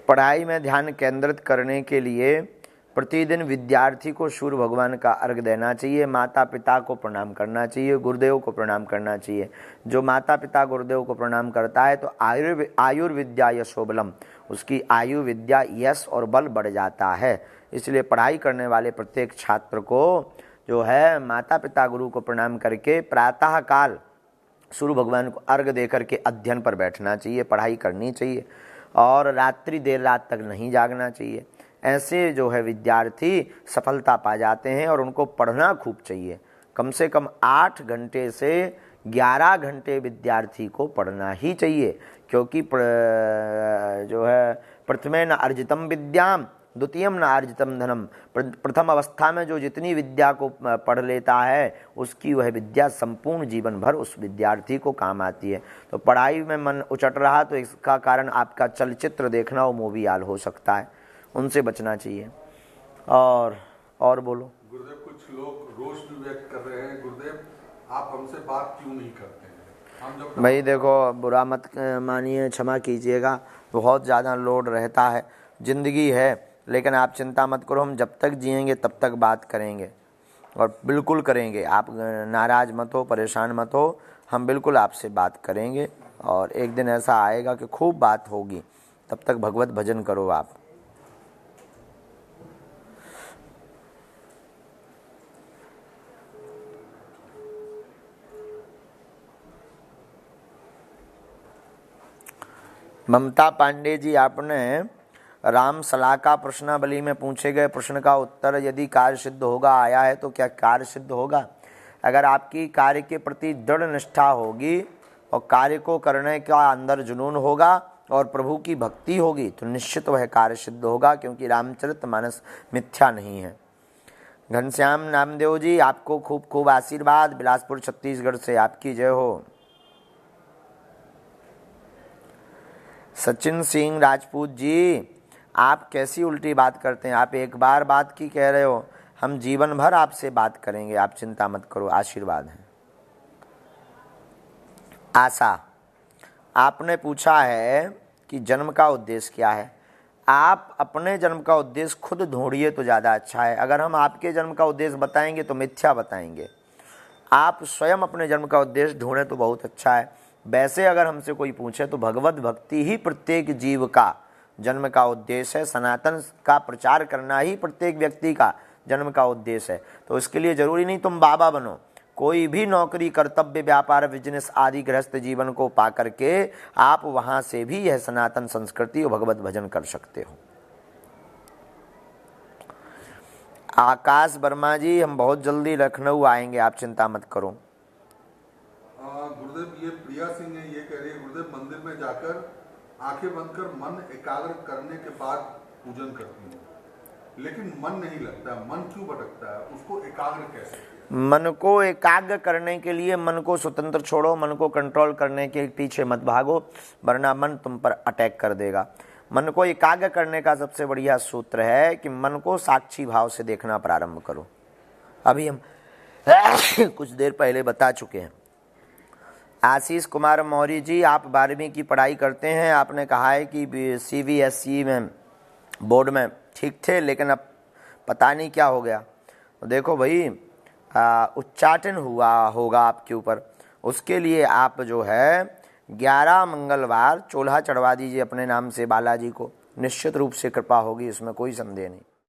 पढ़ाई में ध्यान केंद्रित करने के लिए प्रतिदिन विद्यार्थी को सूर्य भगवान का अर्घ देना चाहिए, माता पिता को प्रणाम करना चाहिए, गुरुदेव को प्रणाम करना चाहिए। जो माता पिता गुरुदेव को प्रणाम करता है तो आयुर्विद्या यशोबलम, उसकी आयु विद्या यश और बल बढ़ जाता है। इसलिए पढ़ाई करने वाले प्रत्येक छात्र को जो है माता पिता गुरु को प्रणाम करके प्रातः काल सूर्य भगवान को अर्घ दे करके अध्ययन पर बैठना चाहिए, पढ़ाई करनी चाहिए और रात्रि देर रात तक नहीं जागना चाहिए। ऐसे जो है विद्यार्थी सफलता पा जाते हैं और उनको पढ़ना खूब चाहिए। कम से कम 8 घंटे से 11 घंटे विद्यार्थी को पढ़ना ही चाहिए, क्योंकि जो है प्रथमेन अर्जितम विद्याम द्वितीयम न अर्जितम धनम, प्रथम अवस्था में जो जितनी विद्या को पढ़ लेता है उसकी वह विद्या संपूर्ण जीवन भर उस विद्यार्थी को काम आती है। तो पढ़ाई में मन उचट रहा तो इसका कारण आपका चलचित्र देखना और मूवी आल हो सकता है, उनसे बचना चाहिए। और बोलो गुरुदेव, कुछ लोग रोष भी व्यक्त कर रहे हैं, गुरुदेव आप हमसे बात क्यों नहीं करते हैं? हम जब भाई देखो, बुरा मत मानिए, क्षमा कीजिएगा, बहुत ज़्यादा लोड रहता है, ज़िंदगी है, लेकिन आप चिंता मत करो, हम जब तक जिएंगे तब तक बात करेंगे और बिल्कुल करेंगे। आप नाराज़ मत हो, परेशान मत हो, हम बिल्कुल आपसे बात करेंगे और एक दिन ऐसा आएगा कि खूब बात होगी। तब तक भगवत भजन करो आप। ममता पांडे जी, आपने राम सलाका प्रश्नावली में पूछे गए प्रश्न का उत्तर यदि कार्य सिद्ध होगा आया है तो क्या कार्य सिद्ध होगा? अगर आपकी कार्य के प्रति दृढ़ निष्ठा होगी और कार्य को करने का अंदर जुनून होगा और प्रभु की भक्ति होगी तो निश्चित वह कार्य सिद्ध होगा, क्योंकि रामचरितमानस मिथ्या नहीं है। घनश्याम नामदेव जी, आपको खूब खूब आशीर्वाद, बिलासपुर छत्तीसगढ़ से, आपकी जय हो। सचिन सिंह राजपूत जी, आप कैसी उल्टी बात करते हैं? आप एक बार बात की कह रहे हो, हम जीवन भर आपसे बात करेंगे, आप चिंता मत करो, आशीर्वाद है। आशा, आपने पूछा है कि जन्म का उद्देश्य क्या है। आप अपने जन्म का उद्देश्य खुद ढूंढिए तो ज़्यादा अच्छा है। अगर हम आपके जन्म का उद्देश्य बताएंगे तो मिथ्या बताएंगे। आप स्वयं अपने जन्म का उद्देश्य ढूंढें तो बहुत अच्छा है। वैसे अगर हमसे कोई पूछे तो भगवत भक्ति ही प्रत्येक जीव का जन्म का उद्देश्य है। सनातन का प्रचार करना ही प्रत्येक व्यक्ति का जन्म का उद्देश्य है। तो इसके लिए जरूरी नहीं तुम बाबा बनो, कोई भी नौकरी, कर्तव्य, व्यापार, बिजनेस आदि गृहस्थ जीवन को पा करके आप वहां से भी यह सनातन संस्कृति और भगवत भजन कर सकते हो। आकाश वर्मा जी, हम बहुत जल्दी लखनऊ आएंगे, आप चिंता मत करो। गुरुदेव, ये प्रिया सिंह है, ये कह रही है गुरुदेव मंदिर में जाकर आंखें बंद कर मन एकाग्र करने के बाद पूजन करती हूँ, लेकिन मन नहीं लगता, मन क्यों भटकता है, उसको एकाग्र कैसे? मन को एकाग्र करने के लिए मन को स्वतंत्र छोड़ो, मन को कंट्रोल करने के पीछे मत भागो, वरना मन तुम पर अटैक कर देगा। मन को एकाग्र करने का सबसे बढ़िया सूत्र है कि मन को साक्षी भाव से देखना प्रारंभ करो। अभी हम कुछ देर पहले बता चुके हैं। आशीष कुमार मौर्य जी, आप 12वीं की पढ़ाई करते हैं, आपने कहा है कि CBSE में बोर्ड में ठीक थे, लेकिन अब पता नहीं क्या हो गया। तो देखो भाई, उच्चाटन हुआ होगा आपके ऊपर, उसके लिए आप जो है 11 मंगलवार चोल्हा चढ़वा दीजिए अपने नाम से बालाजी को, निश्चित रूप से कृपा होगी, इसमें कोई संदेह नहीं।